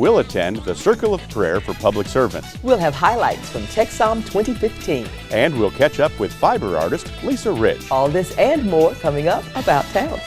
We'll attend the Circle of Prayer for Public Servants. We'll have highlights from TEXSOM 2015. And we'll catch up with fiber artist Leisa Rich. All this and more coming up About Towne.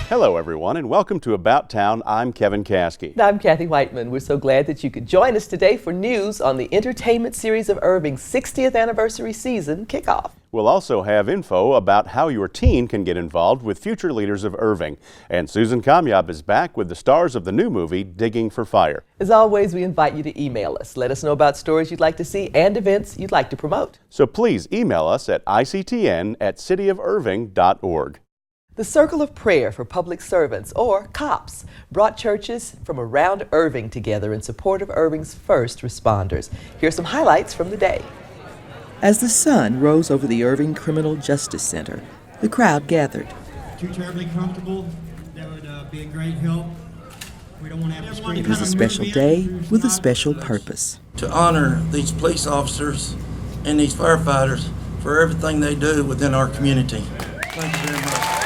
Hello, everyone, and welcome to About Towne. I'm Kevin Caskey. And I'm Kathy Whiteman. We're so glad that you could join us today for news on the Entertainment Series of Irving's 60th anniversary season kickoff. We'll also have info about how your teen can get involved with Future Leaders of Irving. And Susan Kamyab is back with the stars of the new movie, Digging for Fire. As always, we invite you to email us. Let us know about stories you'd like to see and events you'd like to promote. So please email us at ictn@cityofirving.org. The Circle of Prayer for Public Servants, or COPS, brought churches from around Irving together in support of Irving's first responders. Here's some highlights from the day. As the sun rose over the Irving Criminal Justice Center, the crowd gathered. Too terribly comfortable. That would be a great help. We don't want to have to scream. It was a special day with a special purpose. To honor these police officers and these firefighters for everything they do within our community. Thank you very much.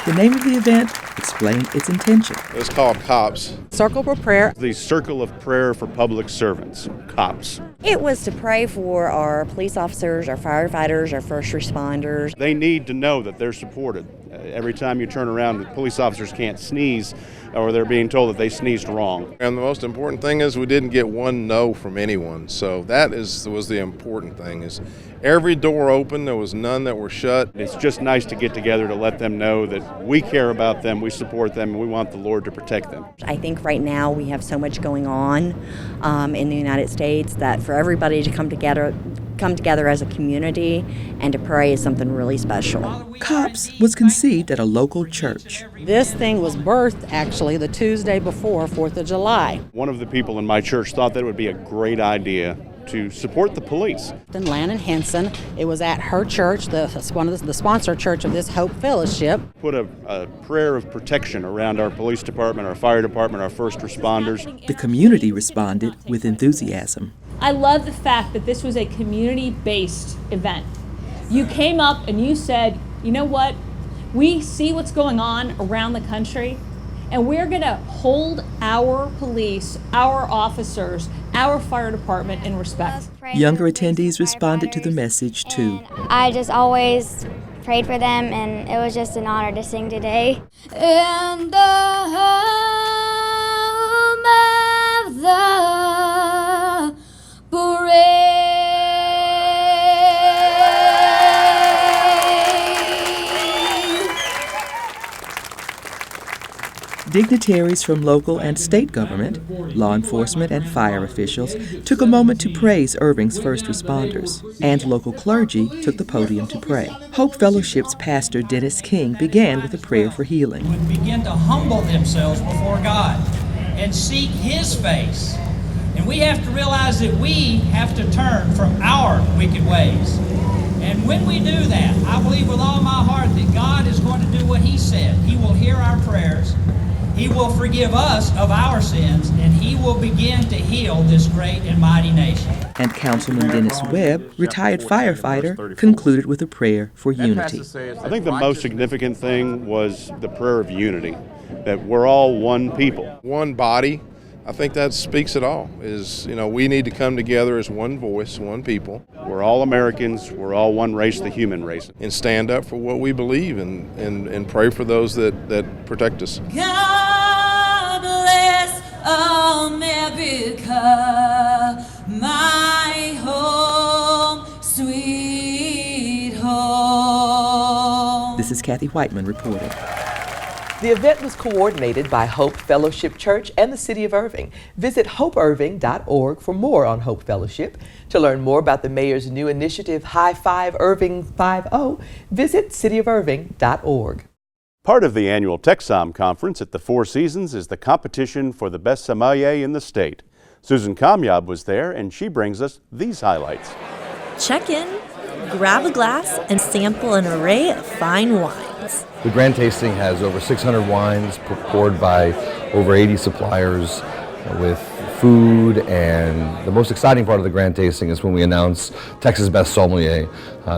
The name of the event explained its intention. It's called COPS. Circle for Prayer. The Circle of Prayer for Public Servants, COPS. It was to pray for our police officers, our firefighters, our first responders. They need to know that they're supported. Every time you turn around, the police officers can't sneeze, or they're being told that they sneezed wrong. And the most important thing is we didn't get one no from anyone. So that was the important thing, is every door open, there was none that were shut. It's just nice to get together to let them know that we care about them, we support them, and we want the Lord to protect them. I think right now we have so much going on in the United States that for everybody to come together as a community and to pray is something really special. COPS was conceived at a local church. This thing was birthed actually the Tuesday before 4th of July. One of the people in my church thought that it would be a great idea to support the police. In Lannon Henson, it was at her church, the sponsor church of this Hope Fellowship. Put a prayer of protection around our police department, our fire department, our first responders. The community responded with enthusiasm. I love the fact that this was a community-based event. You came up and you said, you know what, we see what's going on around the country, and we're going to hold our police, our officers, our fire department in respect. Younger attendees responded to the message too. I just always prayed for them, and it was just an honor to sing today. In the home of the Dignitaries from local and state government, law enforcement, and fire officials took a moment to praise Irving's first responders, and local clergy took the podium to pray. Hope Fellowship's pastor Dennis King began with a prayer for healing. Would begin to humble themselves before God and seek His face. And we have to realize that we have to turn from our wicked ways. And when we do that, I believe with all my heart that God is going to do what He said. He will hear our prayers. He will forgive us of our sins, and He will begin to heal this great and mighty nation. And Councilman Dennis Webb, retired firefighter, concluded with a prayer for unity. I think the most significant thing was the prayer of unity, that we're all one people. One body. I think that speaks it all, is, we need to come together as one voice, one people. We're all Americans, we're all one race, the human race. And stand up for what we believe and pray for those that protect us. God bless America, my home, sweet home. This is Kathy Whiteman reporting. The event was coordinated by Hope Fellowship Church and the City of Irving. Visit hopeirving.org for more on Hope Fellowship. To learn more about the mayor's new initiative, High Five Irving 5-0, visit cityofirving.org. Part of the annual TEXSOM conference at the Four Seasons is the competition for the best sommelier in the state. Susan Kamyab was there, and she brings us these highlights. Check in, grab a glass, and sample an array of fine wines. The grand tasting has over 600 wines poured by over 80 suppliers with food, and the most exciting part of the grand tasting is when we announce Texas Best Sommelier.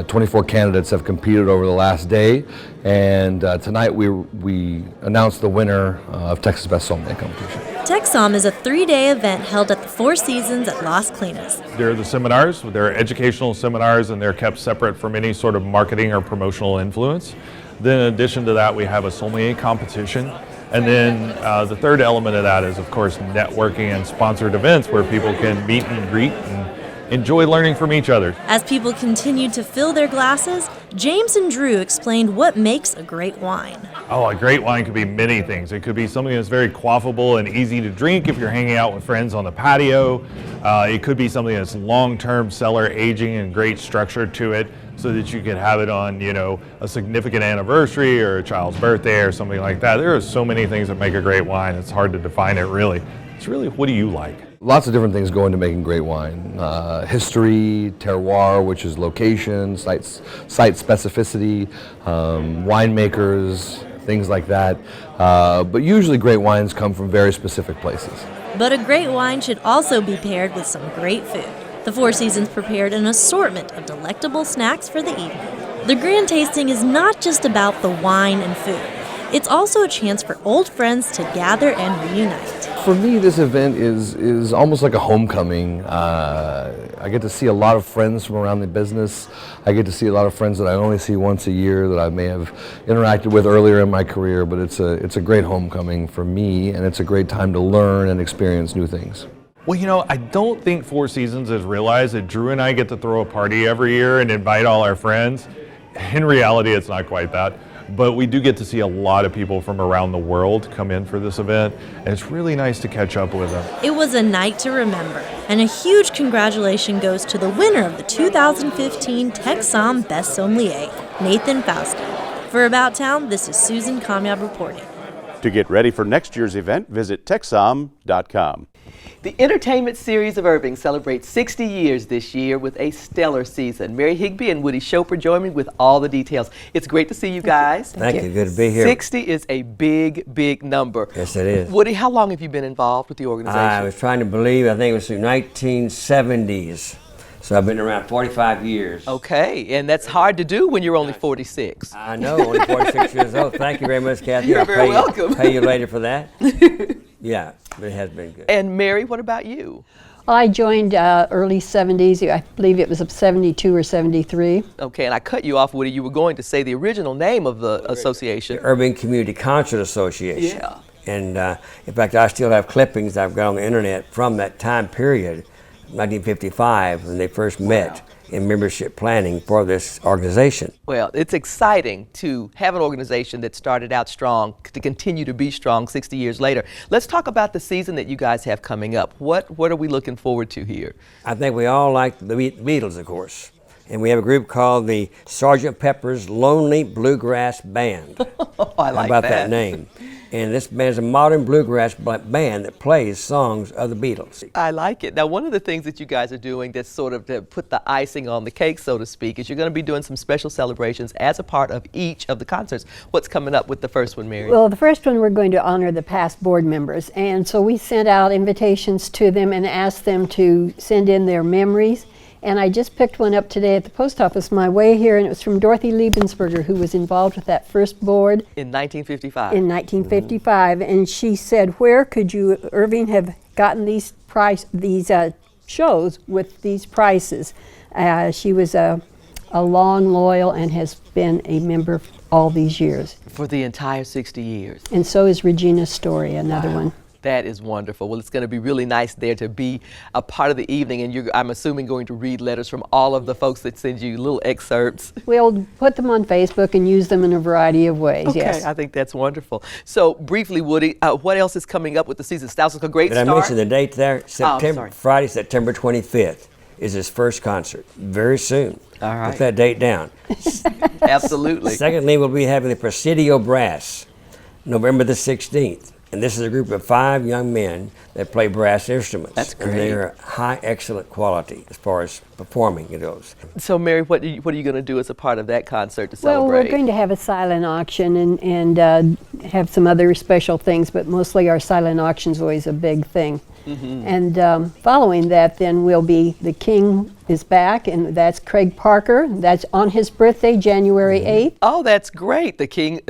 24 candidates have competed over the last day, and tonight we announced the winner of Texas Best Sommelier competition. TEXSOM is a 3-day event held at the Four Seasons at Las Colinas. They're the seminars, they're educational seminars, and they're kept separate from any sort of marketing or promotional influence. Then in addition to that, we have a sommelier competition. And then the third element of that is, of course, networking and sponsored events where people can meet and greet and enjoy learning from each other. As people continued to fill their glasses, James and Drew explained what makes a great wine. Oh, a great wine could be many things. It could be something that's very quaffable and easy to drink if you're hanging out with friends on the patio. It could be something that's long-term cellar aging and great structure to it, so that you could have it on, a significant anniversary or a child's birthday or something like that. There are so many things that make a great wine. It's hard to define it really. It's really, what do you like? Lots of different things go into making great wine. History, terroir, which is location, site specificity, winemakers, things like that. But usually great wines come from very specific places. But a great wine should also be paired with some great food. The Four Seasons prepared an assortment of delectable snacks for the evening. The grand tasting is not just about the wine and food. It's also a chance for old friends to gather and reunite. For me, this event is almost like a homecoming. I get to see a lot of friends from around the business. I get to see a lot of friends that I only see once a year that I may have interacted with earlier in my career, but it's a great homecoming for me, and it's a great time to learn and experience new things. Well, I don't think Four Seasons has realized that Drew and I get to throw a party every year and invite all our friends. In reality, it's not quite that. But we do get to see a lot of people from around the world come in for this event, and it's really nice to catch up with them. It was a night to remember, and a huge congratulations goes to the winner of the 2015 TEXSOM Best Sommelier, Nathan Fausto. For About Towne, this is Susan Kamyab reporting. To get ready for next year's event, visit TEXSOM.com. The Entertainment Series of Irving celebrates 60 years this year with a stellar season. Mary Higby and Woody Chopra join me with all the details. It's great to see you guys. Thank you. Good to be here. 60 is a big, big number. Yes, it is. Woody, how long have you been involved with the organization? I was trying to believe, I think it was through 1970s. So I've been around 45 years. Okay, and that's hard to do when you're only 46. I know, only 46 years old. Thank you very much, Kathy. You're very welcome. Pay you later for that. Yeah, but it has been good. And Mary, what about you? I joined early 70s. I believe it was 72 or 73. Okay, and I cut you off, Woody. You were going to say the original name of the association. The Irving Community Concert Association. Yeah. And in fact, I still have clippings I've got on the internet from that time period, 1955, when they first met in membership planning for this organization. Well, it's exciting to have an organization that started out strong to continue to be strong 60 years later. Let's talk about the season that you guys have coming up. What are we looking forward to here? I think we all like the Beatles, of course. And we have a group called the Sgt. Pepper's Lonely Bluegrass Band. I like How about that name? And this band is a modern bluegrass band that plays songs of the Beatles. I like it. Now, one of the things that you guys are doing that's sort of to put the icing on the cake, so to speak, is you're going to be doing some special celebrations as a part of each of the concerts. What's coming up with the first one, Mary? Well, the first one we're going to honor the past board members. And so we sent out invitations to them and asked them to send in their memories. And I just picked one up today at the post office my way here, and it was from Dorothy Liebensberger, who was involved with that first board. In 1955. In 1955. And she said, where could you, Irving, have gotten these shows with these prices? She was a long, loyal, and has been a member all these years. For the entire 60 years. And so is Regina Story, another one. That is wonderful. Well, it's going to be really nice there to be a part of the evening, and you're, I'm assuming, going to read letters from all of the folks that send you little excerpts. We'll put them on Facebook and use them in a variety of ways, okay, yes. I think that's wonderful. So, briefly, Woody, what else is coming up with the season? Sounds like a great start. Did I mention the date there? Friday, September 25th is his first concert. Very soon. All right. Put that date down. Absolutely. Secondly, we'll be having the Presidio Brass, November the 16th. And this is a group of 5 young men that play brass instruments. That's great. And they're high, excellent quality as far as performing goes. So, Mary, what are you going to do as a part of that concert to celebrate? Well, we're going to have a silent auction and have some other special things, but mostly our silent auction is always a big thing. And following that, then will be The King is Back, and that's Craig Parker. That's on his birthday, January 8th. Oh, that's great. The king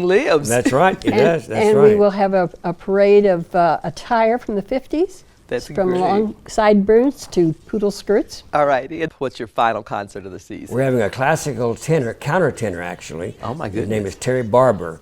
lives. That's right. He does. That's and right. we will have a parade of attire from the 50s. That's from great. long sideburns to poodle skirts. All right. And what's your final concert of the season? We're having a classical tenor, countertenor actually. Oh my His goodness. name is Terry Barber.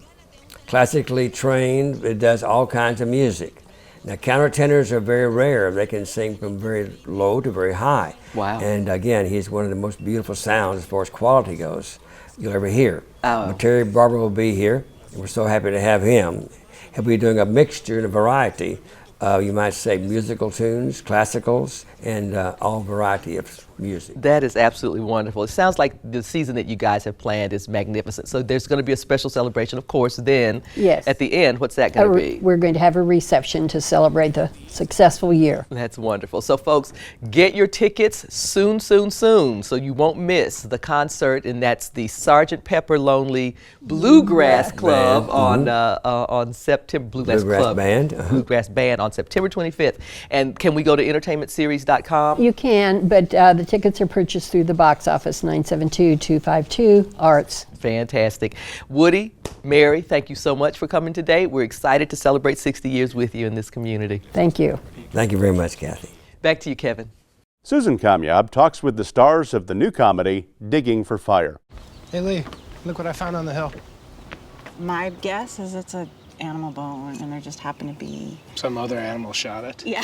Classically trained, it does all kinds of music. Now countertenors are very rare. They can sing from very low to very high. Wow. And again, he's one of the most beautiful sounds as far as quality goes you'll ever hear. Oh. But Terry Barber will be here, and we're so happy to have him. He'll be doing a mixture and a variety. You might say musical tunes, classicals, and all variety of music. That is absolutely wonderful. It sounds like the season that you guys have planned is magnificent. So there's going to be a special celebration, of course, then. Yes. At the end, what's that going to be? We're going to have a reception to celebrate the successful year. That's wonderful. So folks, get your tickets soon, soon, soon, so you won't miss the concert, and that's the Sgt. Pepper Lonely Bluegrass Club on September. Bluegrass Band on September 25th. And can we go to entertainmentseries.com? You can, but the tickets are purchased through the box office, 972-252 Arts. Fantastic. Woody, Mary, thank you so much for coming today. We're excited to celebrate 60 years with you in this community. Thank you. Thank you very much, Kathy. Back to you, Kevin. Susan Kamyab talks with the stars of the new comedy, Digging for Fire. Hey Lee, look what I found on the hill. My guess is it's an animal bone, and there just happened to be... Some other animal shot it. Yeah.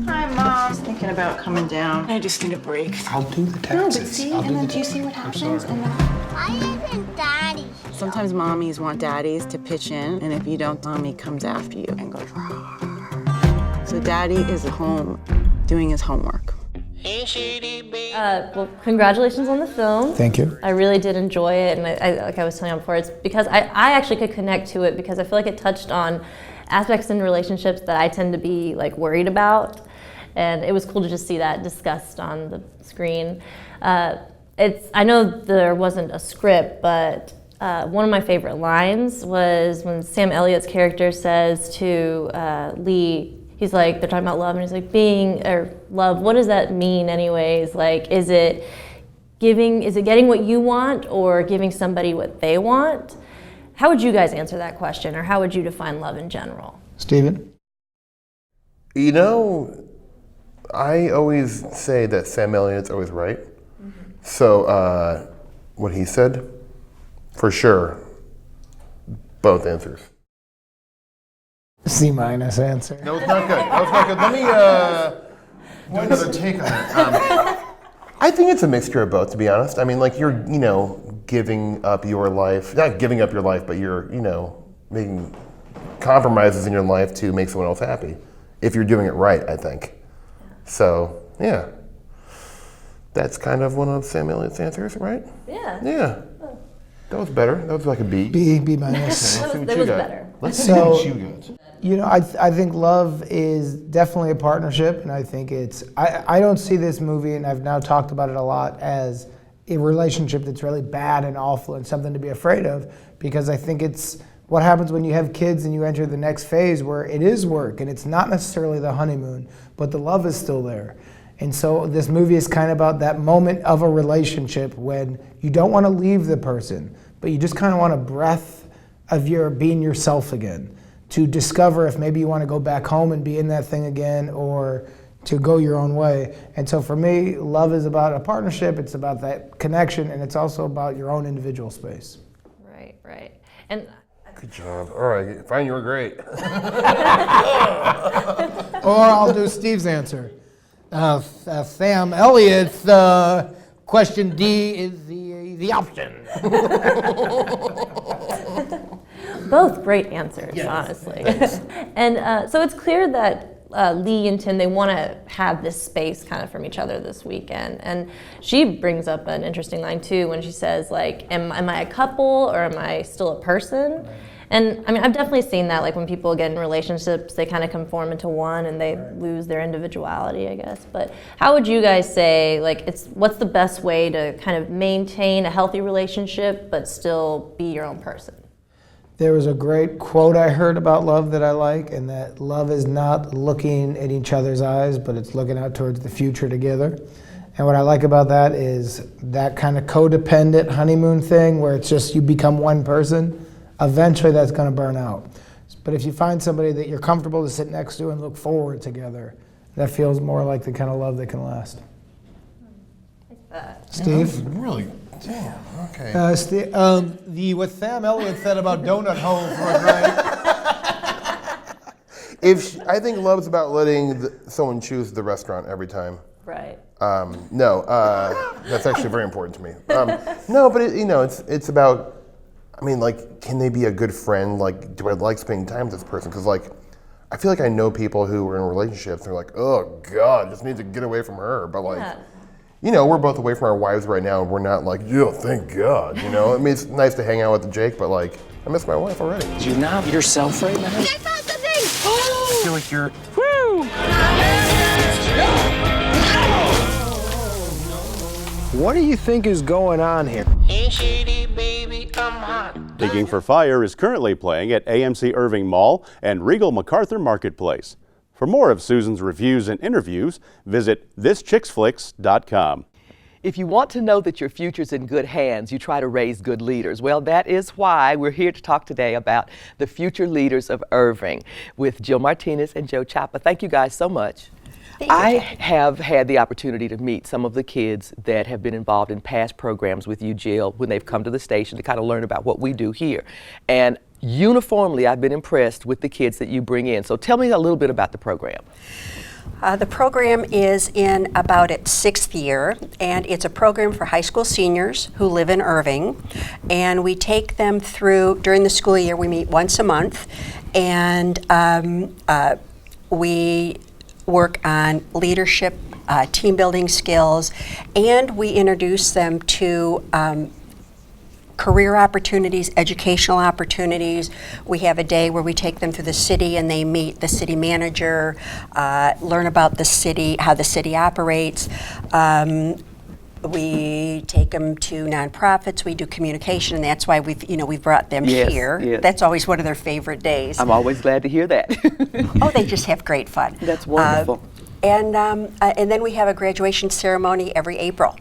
Hi, Mom. Thinking about coming down. I just need a break. I'll do the taxes. No, but see, and then do you see what happens? And then... Why isn't Daddy? Sometimes mommies want daddies to pitch in, and if you don't, mommy comes after you and goes, rawr. So daddy is at home doing his homework. Well, congratulations on the film. Thank you. I really did enjoy it, and like I was telling you before, it's because I actually could connect to it because I feel like it touched on aspects in relationships that I tend to be like worried about, and it was cool to just see that discussed on the screen. I know there wasn't a script, but one of my favorite lines was when Sam Elliott's character says to Lee, he's like, they're talking about love, and he's like, love, what does that mean anyways? Like, is it getting what you want or giving somebody what they want? How would you guys answer that question, or how would you define love in general? Steven? You know, I always say that Sam Elliott's always right. So what he said, for sure, both answers. C- answer. That was not good. That was not good. Let me do another take on it. I think it's a mixture of both, to be honest. I mean, like you're, giving up your life, not giving up your life, but you're, making compromises in your life to make someone else happy. If you're doing it right, I think. So, yeah. That's kind of one of Sam Elliott's answers, right? Yeah. Yeah. That was better. That was like a B. B-. That was better. Let's see what you got. I think love is definitely a partnership, and I think I don't see this movie, and I've now talked about it a lot, as a relationship that's really bad and awful and something to be afraid of, because I think it's what happens when you have kids and you enter the next phase where it is work, and it's not necessarily the honeymoon, but the love is still there. And so this movie is kind of about that moment of a relationship when you don't want to leave the person, but you just kind of want a breath of your being yourself again, to discover if maybe you want to go back home and be in that thing again, or to go your own way. And so for me, love is about a partnership, it's about that connection, and it's also about your own individual space. Right. And good job. All right, fine, you were great. Or I'll do Steve's answer. Sam Elliott's question D is the option. Both great answers, honestly. And so it's clear that Lee and Tim, they want to have this space kind of from each other this weekend. And she brings up an interesting line too when she says, like, am I a couple or am I still a person? And I mean, I've definitely seen that, like when people get in relationships, they kind of conform into one and they lose their individuality, I guess. But how would you guys say, like, what's the best way to kind of maintain a healthy relationship but still be your own person? There was a great quote I heard about love that I like, and that love is not looking in each other's eyes, but it's looking out towards the future together. And what I like about that is that kind of codependent honeymoon thing where it's just you become one person, eventually that's going to burn out. But if you find somebody that you're comfortable to sit next to and look forward together, that feels more like the kind of love that can last. Steve? Yeah, really? Damn, okay. What Sam Elliott said about donut holes was right. I think love's about letting someone choose the restaurant every time. Right. No, that's actually very important to me. No, but it's about, I mean, like, can they be a good friend? Like, do I like spending time with this person? Because, like, I feel like I know people who are in relationships and they're like, oh God, just need to get away from her. But like, we're both away from our wives right now, and we're not like, yeah, thank God, I mean, it's nice to hang out with Jake, but like, I miss my wife already. Do you not yourself right now? I found something! I feel like you're... Woo! What do you think is going on here? Digging for Fire is currently playing at AMC Irving Mall and Regal MacArthur Marketplace. For more of Susan's reviews and interviews, visit thischicksflix.com. If you want to know that your future's in good hands, you try to raise good leaders. Well, that is why we're here to talk today about the Future Leaders of Irving with Jill Martinez and Joe Chapa. Thank you guys so much. I have had the opportunity to meet some of the kids that have been involved in past programs with you, Jill, when they've come to the station to kind of learn about what we do here. And uniformly, I've been impressed with the kids that you bring in. So tell me a little bit about the program. The program is in about its 6th year, and it's a program for high school seniors who live in Irving. And we take them through, during the school year, we meet once a month, and we work on leadership, team building skills, and we introduce them to career opportunities, educational opportunities. We have a day where we take them through the city and they meet the city manager, learn about the city, how the city operates. We take them to nonprofits. We do communication, and that's why we've brought them here. Yes. That's always one of their favorite days. I'm always glad to hear that. Oh, they just have great fun. That's wonderful. And then we have a graduation ceremony every April.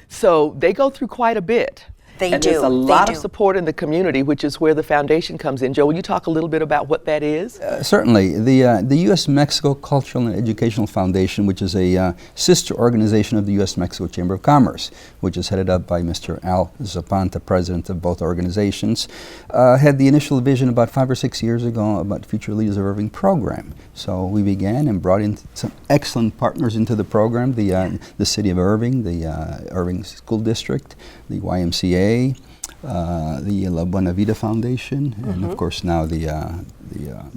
So they go through quite a bit. They and do. There's a lot of support in the community, which is where the foundation comes in. Joe, will you talk a little bit about what that is? Certainly. The U.S.-Mexico Cultural and Educational Foundation, which is a sister organization of the U.S.-Mexico Chamber of Commerce, which is headed up by Mr. Al Zapanta, president of both organizations, had the initial vision about 5 or 6 years ago about Future Leaders of Irving program. So we began and brought in some excellent partners into the program, the City of Irving, the Irving School District, the YMCA, the La Buena Vida Foundation, and of course now the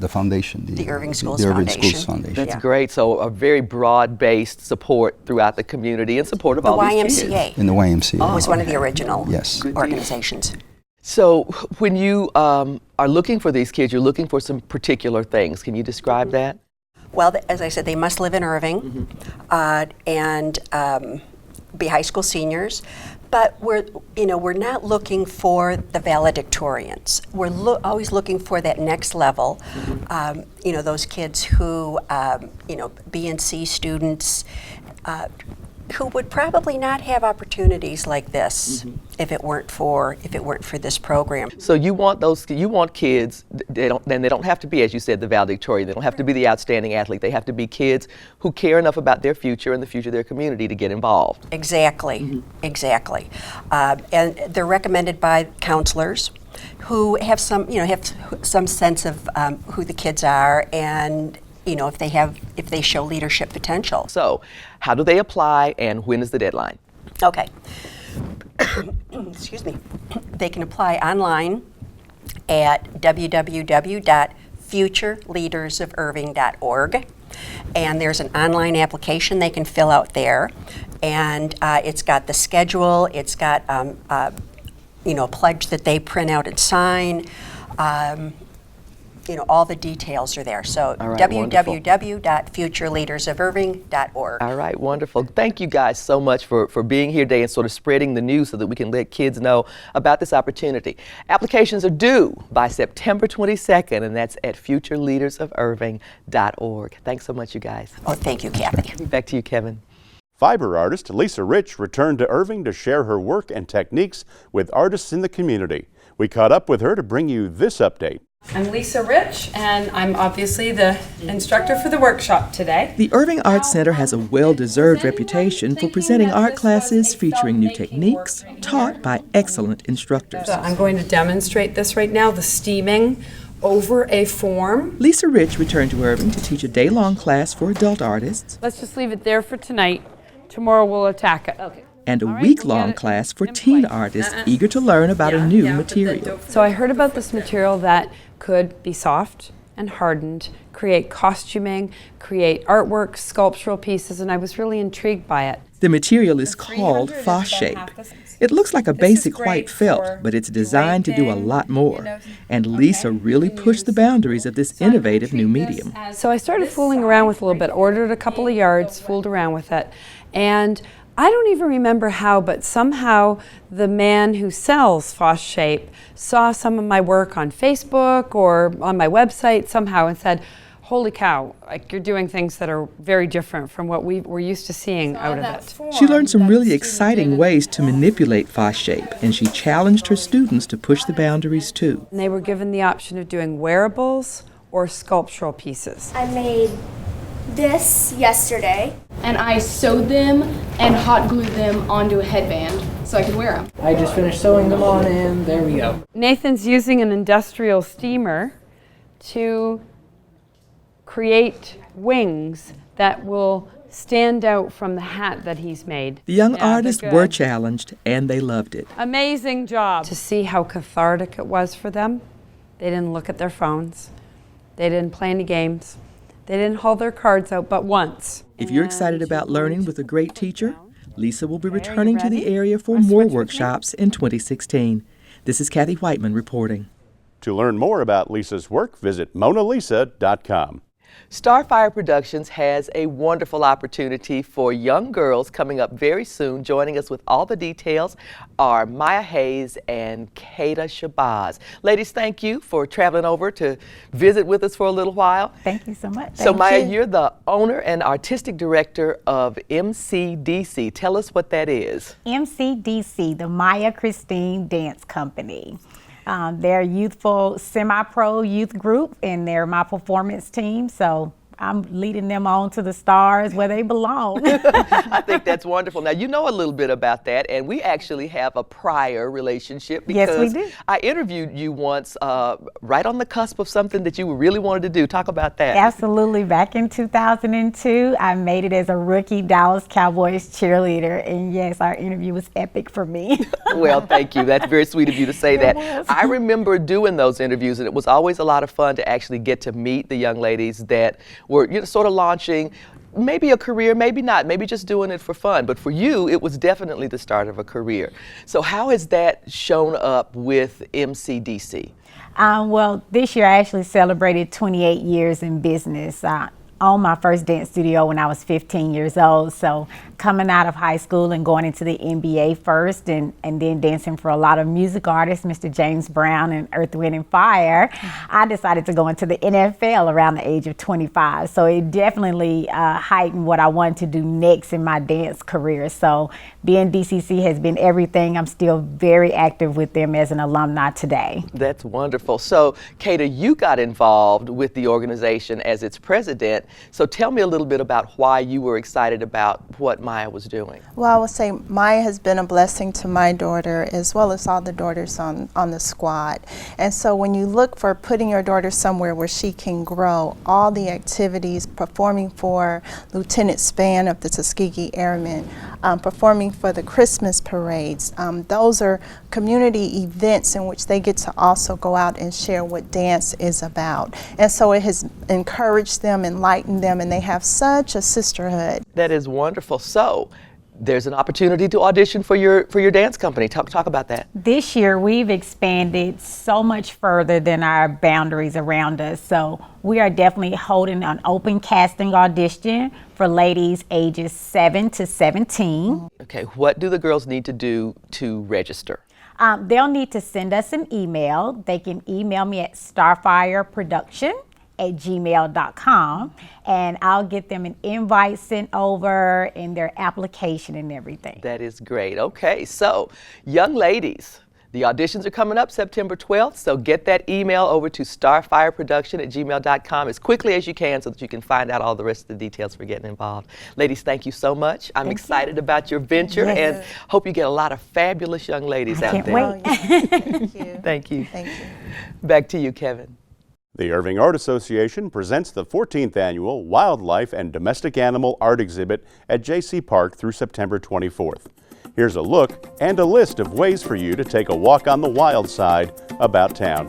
foundation, the Irving Schools Foundation. That's great. So a very broad-based support throughout the community in support of all these kids. The YMCA. In the YMCA. Was one of the original Good organizations. So when you are looking for these kids, you're looking for some particular things. Can you describe that? Well, as I said, they must live in Irving and be high school seniors. But we're not looking for the valedictorians. We're always looking for that next level. Those kids who, B and C students, who would probably not have opportunities like this if it weren't for this program. So you want kids. They don't have to be, as you said, the valedictorian. They don't have to be the outstanding athlete. They have to be kids who care enough about their future and the future of their community to get involved. Exactly, exactly. And they're recommended by counselors who have some sense of who the kids are and if they show leadership potential. So, how do they apply and when is the deadline? Okay. Excuse me. They can apply online at www.futureleadersofirving.org, and there's an online application they can fill out there, and it's got the schedule. It's got a pledge that they print out and sign. all the details are there. So www.futureleadersofirving.org. All right, wonderful. Thank you guys so much for being here today and sort of spreading the news so that we can let kids know about this opportunity. Applications are due by September 22nd, and that's at futureleadersofirving.org. Thanks so much, you guys. Oh, thank you, Kathy. Back to you, Kevin. Fiber artist Leisa Rich returned to Irving to share her work and techniques with artists in the community. We caught up with her to bring you this update. I'm Leisa Rich, and I'm obviously the instructor for the workshop today. The Irving Arts Center has a well-deserved reputation for presenting art classes featuring new techniques taught by excellent instructors. So I'm going to demonstrate this right now, the steaming over a form. Leisa Rich returned to Irving to teach a day-long class for adult artists. Let's just leave it there for tonight. Tomorrow we'll attack it. Okay. And a week-long class for teen artists eager to learn about a new material. So I heard about this material that could be soft and hardened, create costuming, create artwork, sculptural pieces, and I was really intrigued by it. The material is called Foshape. It looks like a basic white felt, but it's designed to do a lot more. And Leisa really pushed the boundaries of this innovative new medium. So I started fooling around with it a little bit, ordered a couple of yards, fooled around with it, and I don't even remember how, but somehow the man who sells Foshape saw some of my work on Facebook or on my website somehow and said, holy cow, like you're doing things that are very different from what we're used to seeing out of it. She learned some really exciting ways to manipulate Foshape, and she challenged her students to push the boundaries too. And they were given the option of doing wearables or sculptural pieces. I made this yesterday. And I sewed them and hot glued them onto a headband so I could wear them. I just finished sewing them on, and there we go. Nathan's using an industrial steamer to create wings that will stand out from the hat that he's made. The young artists were challenged, and they loved it. Amazing job. To see how cathartic it was for them. They didn't look at their phones. They didn't play any games. They didn't hold their cards out but once. If you're excited about learning with a great teacher, Leisa will be returning to the area for more workshops in 2016. This is Kathy Whiteman reporting. To learn more about Leisa's work, visit monalisa.com. Starfire Productions has a wonderful opportunity for young girls coming up very soon. Joining us with all the details are Maya Hayes and Kata Shabazz. Ladies, thank you for traveling over to visit with us for a little while. Thank you so much. So Maya, you're the owner and artistic director of MCDC. Tell us what that is. MCDC, the Maya Christine Dance Company. They're a youthful, semi-pro youth group, and they're my performance team, so I'm leading them on to the stars where they belong. I think that's wonderful. Now, you know a little bit about that, and we actually have a prior relationship because yes, we do. I interviewed you once right on the cusp of something that you really wanted to do. Talk about that. Absolutely. Back in 2002, I made it as a rookie Dallas Cowboys cheerleader, and yes, our interview was epic for me. Well, thank you. That's very sweet of you to say that. I remember doing those interviews, and it was always a lot of fun to actually get to meet the young ladies that were sort of launching maybe a career, maybe not, maybe just doing it for fun. But for you, it was definitely the start of a career. So how has that shown up with MCDC? Well, this year I actually celebrated 28 years in business. Owned my first dance studio when I was 15 years old. So coming out of high school and going into the NBA first and then dancing for a lot of music artists, Mr. James Brown and Earth, Wind & Fire, I decided to go into the NFL around the age of 25. So it definitely heightened what I wanted to do next in my dance career. So being DCC has been everything. I'm still very active with them as an alumni today. That's wonderful. So Kata, you got involved with the organization as its president. So tell me a little bit about why you were excited about what Maya was doing. Well, I would say Maya has been a blessing to my daughter as well as all the daughters on the squad. And so when you look for putting your daughter somewhere where she can grow, all the activities, performing for Lieutenant Span of the Tuskegee Airmen, performing for the Christmas parades, those are community events in which they get to also go out and share what dance is about. And so it has encouraged them, enlightened them, and they have such a sisterhood. That is wonderful. So There's an opportunity to audition for your dance company. Talk about that. This year we've expanded so much further than our boundaries around us. So we are definitely holding an open casting audition for ladies ages 7 to 17. Okay, what do the girls need to do to register? They'll need to send us an email. They can email me at starfireproduction@gmail.com, and I'll get them an invite sent over and their application and everything. That is great. Okay, so young ladies, the auditions are coming up September 12th, so get that email over to starfireproduction@gmail.com as quickly as you can so that you can find out all the rest of the details for getting involved. Ladies, thank you so much. I'm excited about your venture and hope you get a lot of fabulous young ladies out there. Wait. Thank you. Thank you. Thank you. Back to you, Kevin. The Irving Art Association presents the 14th Annual Wildlife and Domestic Animal Art Exhibit at J.C. Park through September 24th. Here's a look and a list of ways for you to take a walk on the wild side about town.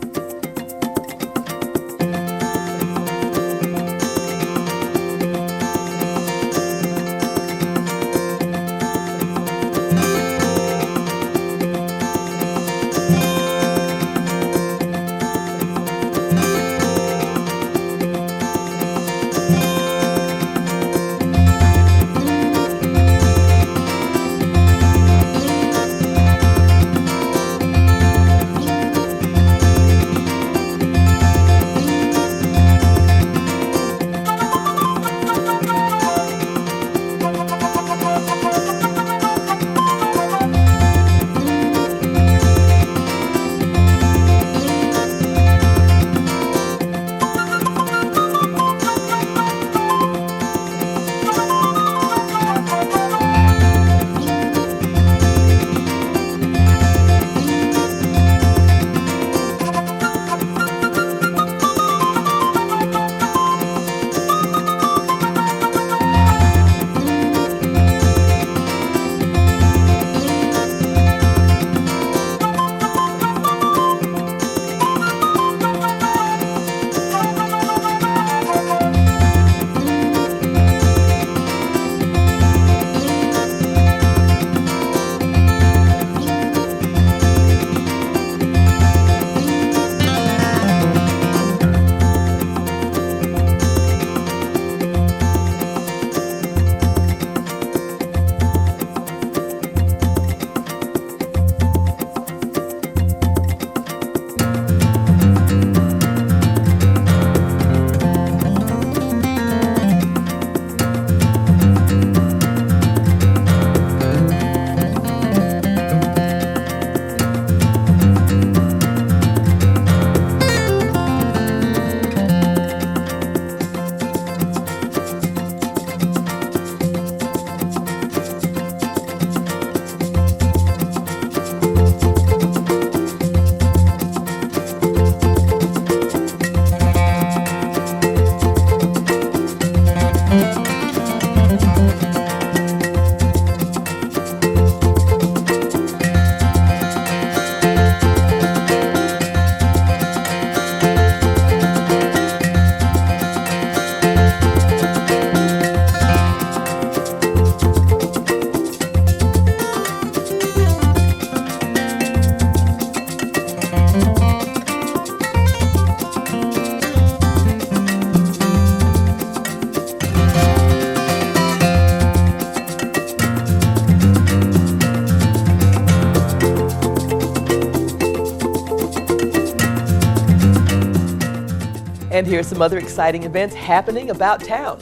And here's some other exciting events happening about town.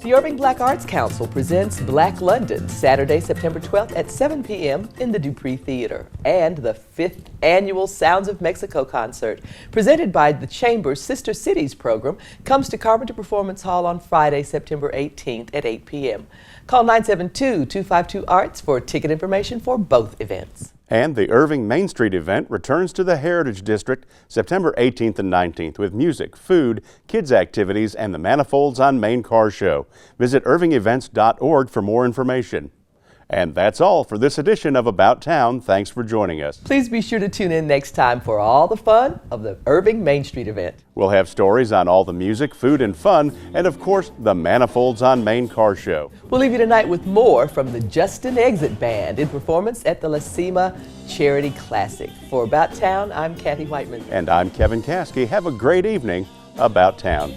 The Irving Black Arts Council presents Black London, Saturday, September 12th at 7 p.m. in the Dupree Theater. And the 5th annual Sounds of Mexico concert, presented by the Chamber's Sister Cities program, comes to Carpenter Performance Hall on Friday, September 18th at 8 p.m. Call 972-252-ARTS for ticket information for both events. And the Irving Main Street event returns to the Heritage District September 18th and 19th with music, food, kids activities, and the Manifolds on Main Car Show. Visit irvingevents.org for more information. And that's all for this edition of About Town. Thanks for joining us. Please be sure to tune in next time for all the fun of the Irving Main Street event. We'll have stories on all the music, food, and fun, and of course, the Manifolds on Main Car Show. We'll leave you tonight with more from the Justin Exit Band in performance at the La Cima Charity Classic. For About Town, I'm Kathy Whiteman. And I'm Kevin Caskey. Have a great evening. About Town.